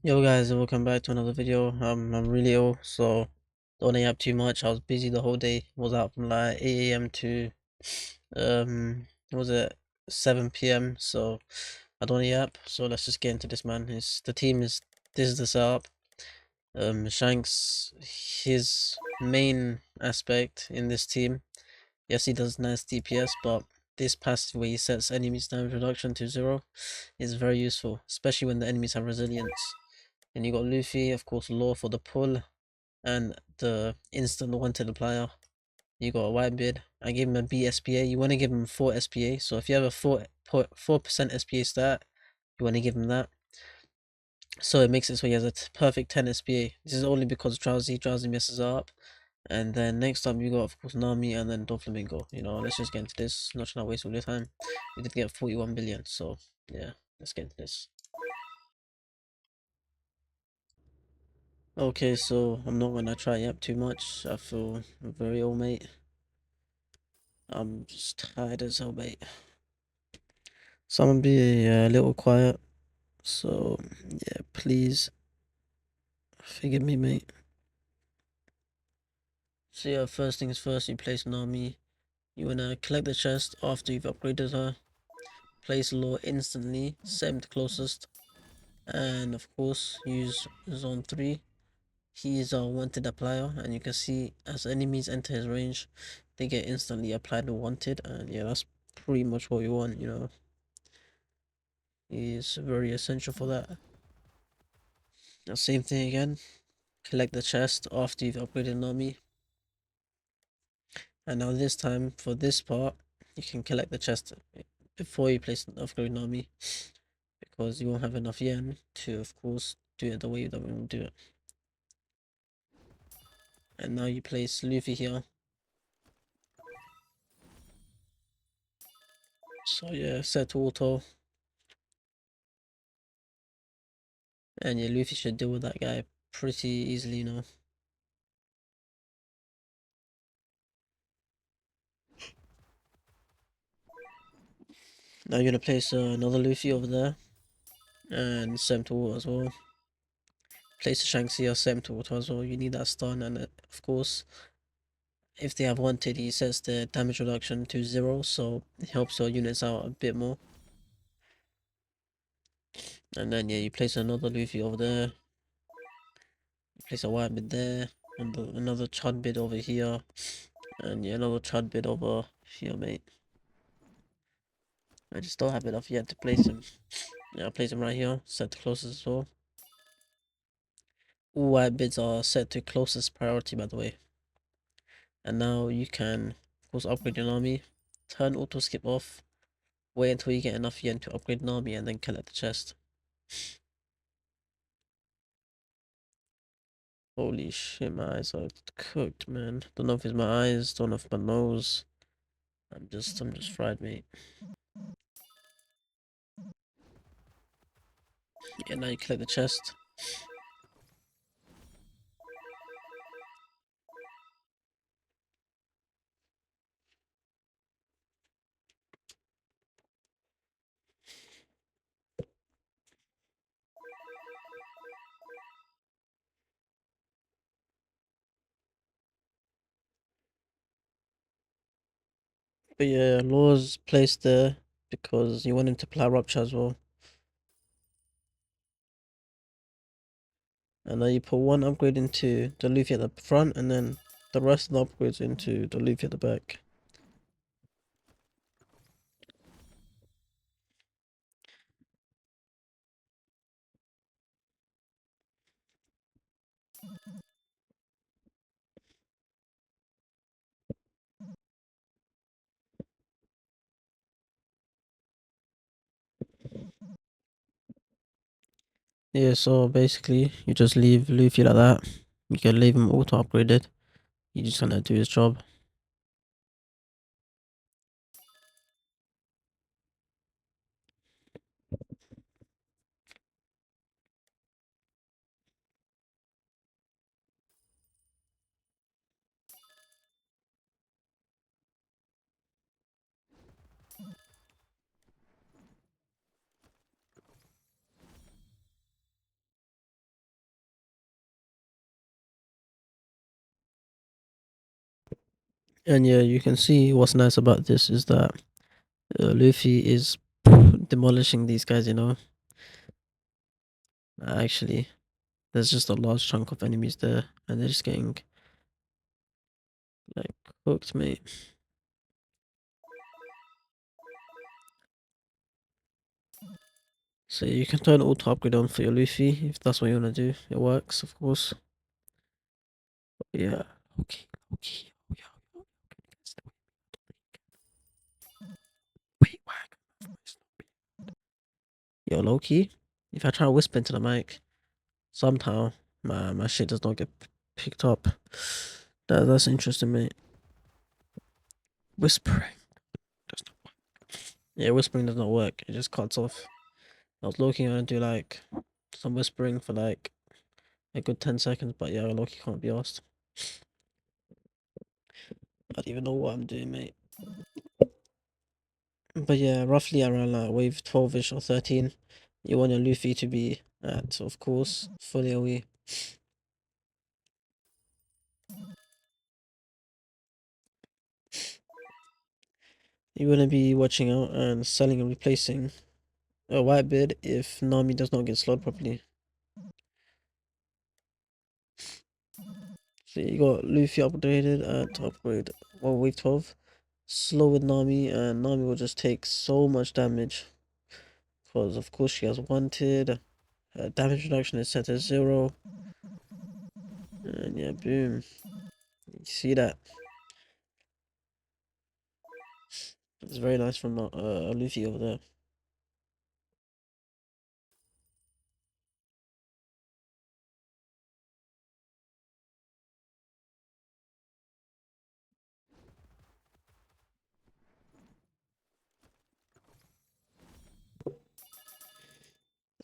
Yo guys, welcome back to another video. I'm really ill, so don't eat up too much. I was busy the whole day. Was out from like 8 a.m. to what was it 7 p.m. So I don't eat up. So let's just get into this, man. It's the team is this is the setup. Shanks, his main aspect in this team. Yes, he does nice DPS, but this passive where he sets enemies damage reduction to 0 is very useful, especially when the enemies have resilience. And you got Luffy, of course, Law for the pull and the instant wanted applier. You got a Whitebeard. I gave him a B SPA. You want to give him 4 SPA. So if you have a 4% SPA stat, you want to give him that. So it makes it so he has a perfect 10 SPA. This is only because Drowsy messes up. And then next up you got of course Nami and then Doflamingo. Let's just get into this. Not trying to waste all your time. We did get 41 billion, so yeah, let's get into this. Okay, so I'm not gonna try yap too much. I feel very old, mate. I'm just tired as hell, mate. So I'm gonna be a little quiet. So yeah, please forgive me, mate. So yeah, first things first, you place Nami. You wanna collect the chest after you've upgraded her. Place Law instantly, set him to closest, and of course use Zone 3. He is our wanted applier, and you can see as enemies enter his range, they get instantly applied to wanted, and yeah, that's pretty much what we want. He's very essential for that. Now, same thing again, collect the chest after you've upgraded Nami, and now this time, for this part, you can collect the chest before you place the upgrade Nami, because you won't have enough yen to, of course, do it the way that we want to do it. And now you place Luffy here. So yeah, set to auto. And yeah, Luffy should deal with that guy pretty easily. Now you're gonna place another Luffy over there. And set him to auto as well. Place the Shanks here, set him to auto as well. You need that stun, and of course, if they have wanted, he sets the damage reduction to 0, so it helps your units out a bit more. And then yeah, you place another Luffy over there. You place a white bit there. And another Chud bit over here. And yeah, another Chud bit over here, mate. I just don't have enough yet to place him. Yeah, I'll place him right here. Set to closest as well. All white bits are set to closest priority, by the way. And now you can, of course, upgrade your army. Turn auto skip off. Wait until you get enough yen to upgrade an army and then collect the chest. Holy shit, my eyes are cooked, man. Don't know if it's my eyes, don't know if my nose. I'm just fried, mate. Yeah, now you collect the chest. But yeah, Law's placed there because you want him to apply rupture as well. And now you put one upgrade into the Luffy at the front and then the rest of the upgrades into the Luffy at the back. Yeah, so basically you just leave Luffy like that. You can leave him auto upgraded. You just gonna do his job. And yeah, you can see what's nice about this is that Luffy is demolishing these guys, you know. Actually, there's just a large chunk of enemies there, and they're just getting like cooked, mate. So you can turn auto upgrade on for your Luffy if that's what you want to do. It works, of course. But yeah. Okay. Okay. Wait, whack. Yo, low key. If I try to whisper into the mic, somehow my shit does not get picked up. That's interesting, mate. Whispering does not work. Yeah, whispering does not work. It just cuts off. I was looking to do like some whispering for like a good 10 seconds, but yeah, Loki can't be asked. I don't even know what I'm doing, mate. But yeah, roughly around like wave 12ish or 13, you want your Luffy to be at, of course, fully away. You want to be watching out and selling and replacing a white bid if Nami does not get slowed properly. So you got Luffy upgraded at upgrade wave 12. Slow with Nami, and Nami will just take so much damage. Because of course she has wanted. Damage reduction is set to 0. And yeah, boom. You see that? It's very nice from Luffy over there.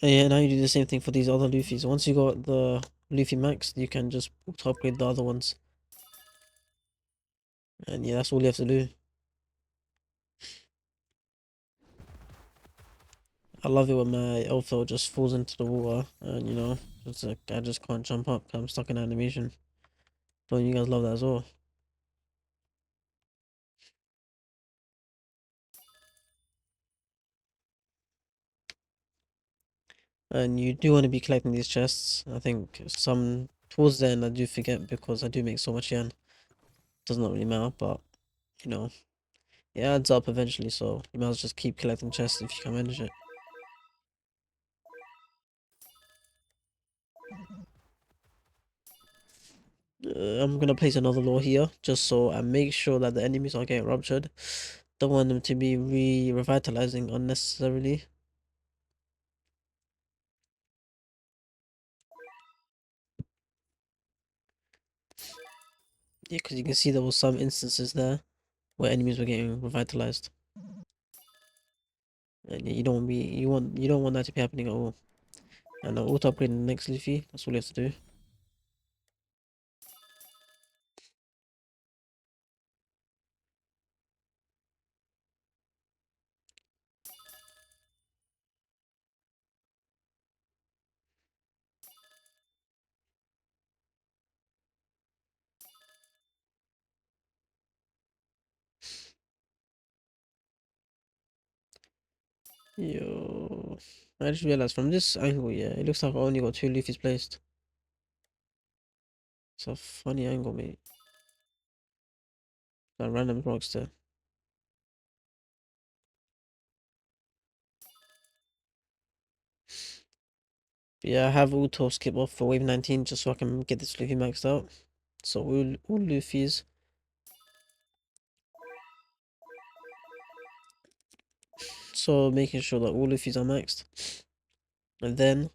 And yeah, now you do the same thing for these other Luffys. Once you got the Luffy max, you can just upgrade the other ones. And yeah, that's all you have to do. I love it when my Elfo just falls into the water and you know, it's like I just can't jump up 'cause I'm stuck in animation. Don't you guys love that as well? And you do want to be collecting these chests. I think some towards the end I do forget because I do make so much yen. Does not really matter, but you know, it adds up eventually, so you might as well just keep collecting chests if you can manage it. I'm gonna place another law here just so I make sure that the enemies are getting ruptured. Don't want them to be revitalizing unnecessarily. Yeah, because you can see there was some instances there where enemies were getting revitalized, and yeah, you don't want that to be happening at all. And I'll auto upgrade the next Luffy. That's all you have to do. Yo, I just realized from this angle, yeah, it looks like I only got 2 Luffys placed. It's a funny angle, mate. That random rocks there. But yeah, I have auto skip off for wave 19 just so I can get this Luffy maxed out. So all Luffys. So making sure that all Luffys are maxed. And then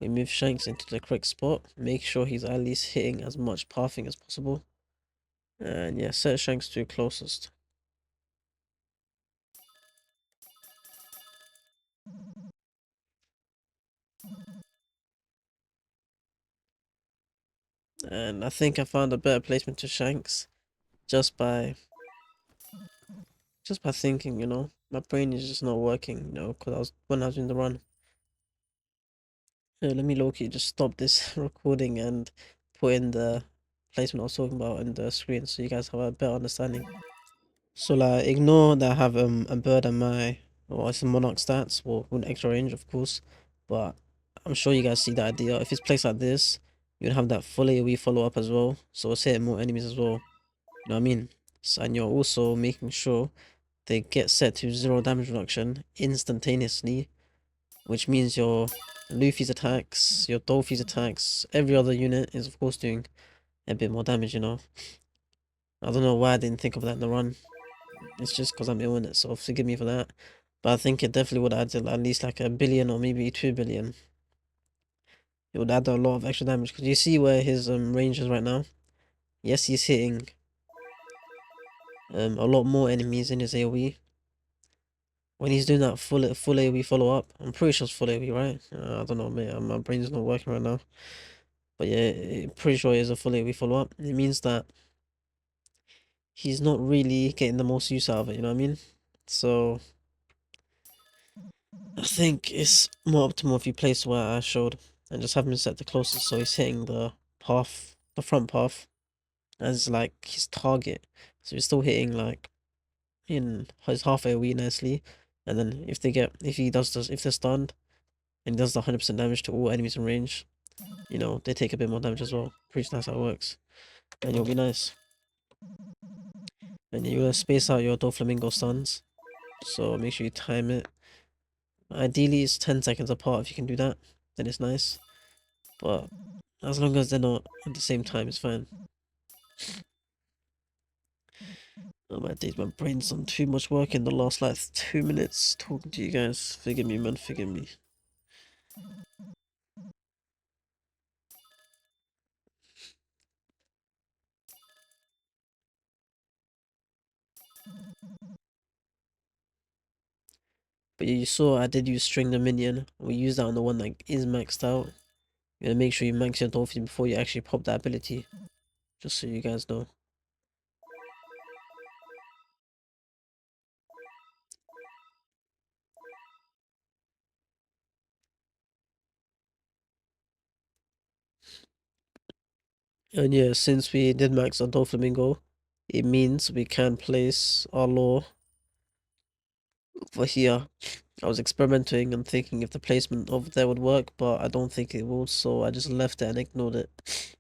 we move Shanks into the correct spot. Make sure he's at least hitting as much pathing as possible. And yeah, set Shanks to closest. And I think I found a better placement to Shanks just by thinking, you know. My brain is just not working, you know, because when I was in the run. Let me low-key just stop this recording and put in the placement I was talking about in the screen, so you guys have a better understanding. So like, ignore that I have a bird and my, well, it's a monarch stats, well, with extra range, of course, but I'm sure you guys see the idea. If it's placed like this, you'd have that full AoE follow up as well, so it's hitting more enemies as well. You know what I mean? So, and you're also making sure they get set to 0 damage reduction instantaneously, which means your Luffy's attacks, your Dolphy's attacks, every other unit is of course doing a bit more damage, you know. I don't know why I didn't think of that in the run. It's just because I'm ill in it, so forgive me for that. But I think it definitely would add at least like 1 billion or maybe 2 billion. It would add a lot of extra damage, because you see where his range is right now. Yes, he's hitting a lot more enemies in his AoE. When he's doing that full AoE follow up, I'm pretty sure it's full AoE, right? I don't know, mate. My brain's not working right now. But yeah, I'm pretty sure it is a full AoE follow up. It means that he's not really getting the most use out of it, you know what I mean? So I think it's more optimal if you place where I showed and just have him set the closest, so he's hitting the path, the front path, as like his target. So he's still hitting like in his half AoE nicely, and then if if they're stunned and he does the 100% damage to all enemies in range, you know, they take a bit more damage as well. Pretty sure that's how it works, and you'll be nice. And you're gonna space out your Doflamingo stuns, so make sure you time it. Ideally, it's 10 seconds apart. If you can do that, then it's nice. But as long as they're not at the same time, it's fine. Oh my days, my brain's done too much work in the last like 2 minutes talking to you guys. Forgive me, man, forgive me. But yeah, you saw I did use String the Minion. We used that on the one that is maxed out. You gotta make sure you max your Dolphin before you actually pop that ability. Just so you guys know. And yeah, since we did max our Doflamingo, it means we can place our law over here. I was experimenting and thinking if the placement over there would work, but I don't think it will, so I just left it and ignored it.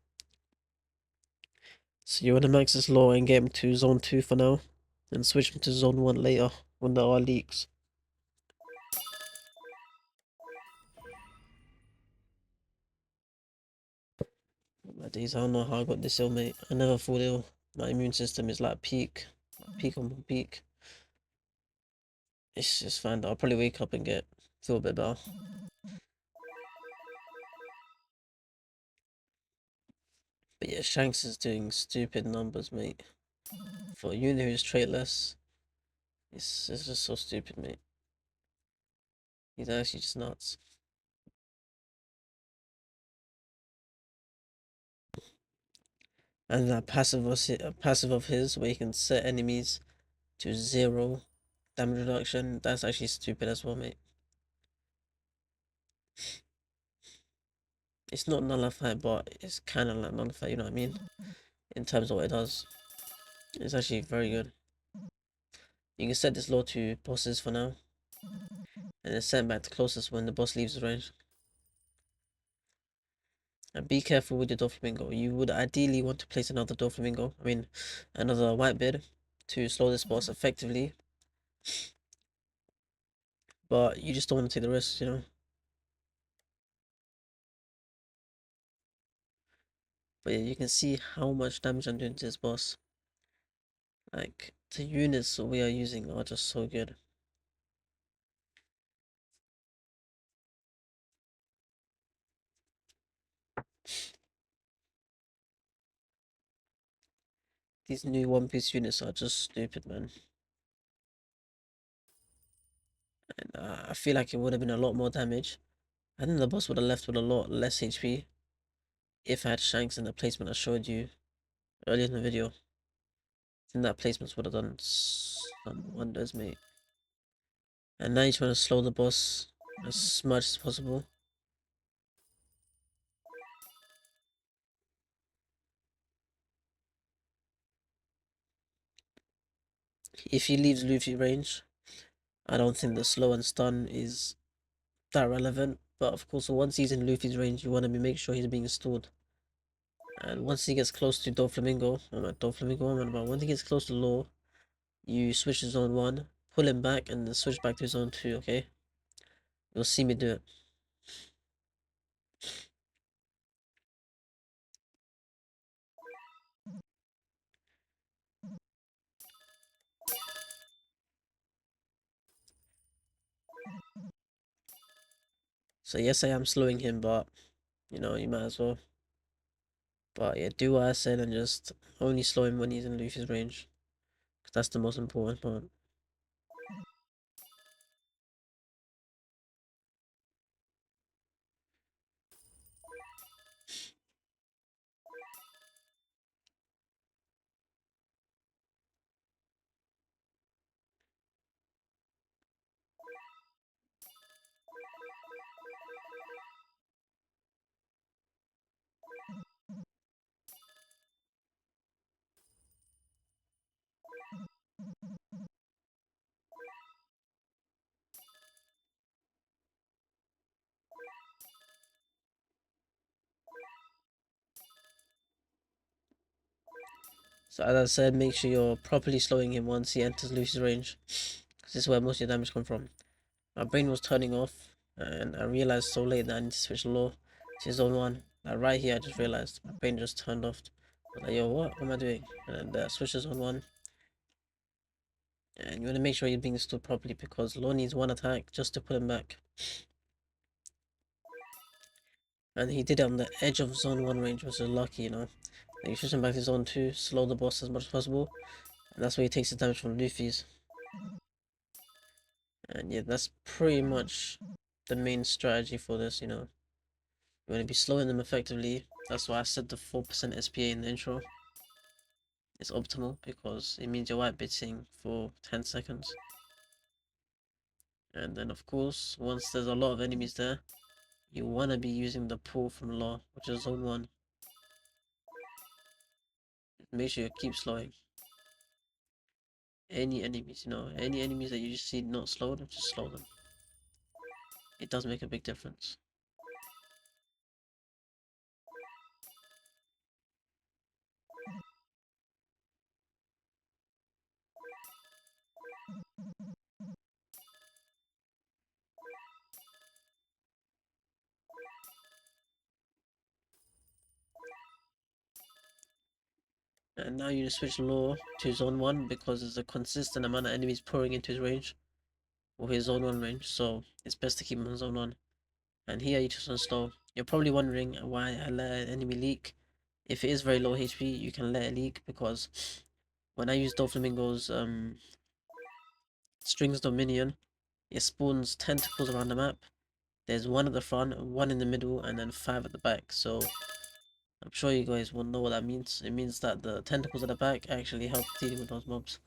So you want to max this law and get him to zone 2 for now, and switch him to zone 1 later when there are leaks. My days, I don't know how I got this ill, mate. I never fall ill. My immune system is like peak on peak. It's just fine. I'll probably wake up and feel a bit better. But yeah, Shanks is doing stupid numbers, mate. For a unit who's traitless, it's just so stupid, mate. He's actually just nuts. And that passive of his, where he can set enemies to 0 damage reduction, that's actually stupid as well, mate. It's not nullify, but it's kind of like nullify, you know what I mean? In terms of what it does. It's actually very good. You can set this law to bosses for now, and then send back the closest when the boss leaves the range. And be careful with the Doflamingo. You would ideally want to place another Doflamingo, another white bid, to slow this boss effectively. But you just don't want to take the risks, you know? But yeah, you can see how much damage I'm doing to this boss. Like, the units we are using are just so good. These new One Piece units are just stupid, man. And I feel like it would have been a lot more damage. I think the boss would have left with a lot less HP if I had Shanks in the placement I showed you earlier in the video. I think that placement would have done some wonders, mate. And now you're trying to slow the boss as much as possible. If he leaves Luffy range, I don't think the slow and stun is that relevant. But of course, once he's in Luffy's range, you want to make sure he's being stored. And once he gets close to Doflamingo, once he gets close to Law, you switch to zone 1, pull him back, and then switch back to zone 2, okay? You'll see me do it. So yes, I am slowing him, but, you know, you might as well. But yeah, do what I said and just only slow him when he's in Luffy's range. Because that's the most important part. So as I said, make sure you're properly slowing him once he enters Lucy's range. Because this is where most of your damage comes from. My brain was turning off, and I realized so late that I need to switch Law to zone 1. Like right here, I just realized my brain just turned off. I was like, yo, what am I doing? And switch to zone 1. And you want to make sure you're being stood properly because Law needs one attack just to put him back. And he did it on the edge of zone 1 range, which is lucky, you know. Then you switch him back to zone 2, slow the boss as much as possible. And that's where he takes the damage from Luffy's. And yeah, that's pretty much the main strategy for this, you know. You want to be slowing them effectively. That's why I said the 4% SPA in the intro is optimal because it means you're white bitching for 10 seconds. And then of course, once there's a lot of enemies there, you want to be using the pull from Law, which is zone 1. Make sure you keep slowing. Any enemies, you know, any enemies that you just see not slowed, just slow them. It does make a big difference. And now you just switch Law to zone 1 because there's a consistent amount of enemies pouring into his range, or his zone 1 range, so it's best to keep him on zone 1. And here you just uninstall. You're probably wondering why I let an enemy leak. If it is very low HP, you can let it leak because when I use Doflamingo's Strings Dominion, it spawns tentacles around the map. There's one at the front, one in the middle, and then 5 at the back. So I'm sure you guys will know what that means. It means that the tentacles at the back actually help dealing with those mobs,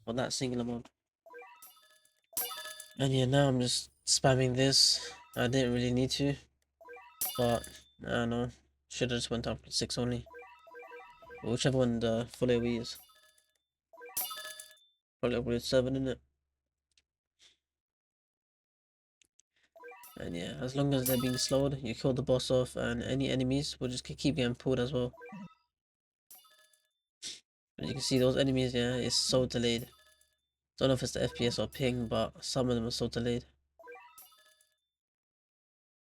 or that singular mob. And yeah, now I'm just spamming this. I didn't really need to, but I don't know. Should have just went up for 6 only. Whichever one the full AoE is. Probably upgrade 7 in it. And yeah, as long as they're being slowed, you kill the boss off and any enemies will just keep getting pulled as well. As you can see, those enemies, yeah, it's so delayed. Don't know if it's the FPS or ping, but some of them are so delayed.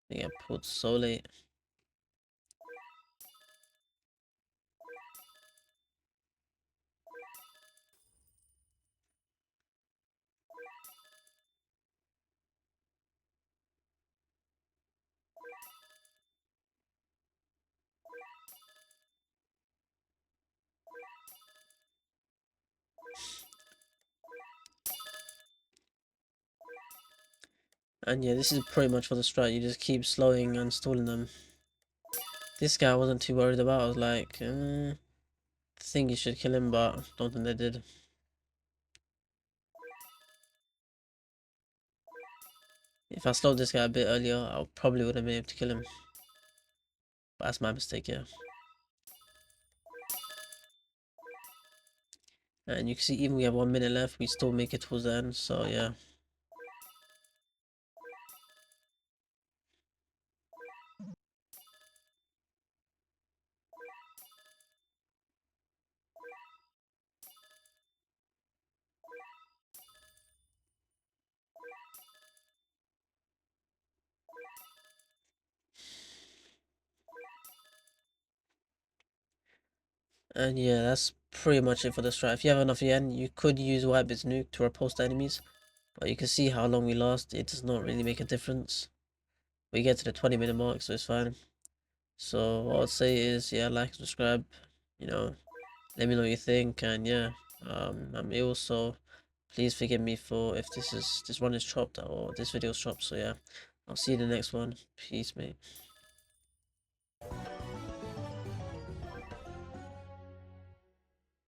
They get pulled so late. And yeah, this is pretty much for the strat. You just keep slowing and stalling them. This guy I wasn't too worried about. I was like, I think you should kill him, but don't think they did. If I slowed this guy a bit earlier, I probably would have been able to kill him. But that's my mistake, yeah. And you can see even we have 1 minute left, we still make it towards the end, so yeah. And yeah, that's pretty much it for the strat. If you have enough yen, you could use Whitebeard's nuke to repulse the enemies, but you can see how long we last. It does not really make a difference. We get to the 20 minute mark, so it's fine. So what I'd say is, yeah, like, subscribe, you know, let me know what you think, and yeah, I'm ill, so please forgive me for if this one is chopped or this video is chopped. So yeah, I'll see you in the next one. Peace, mate.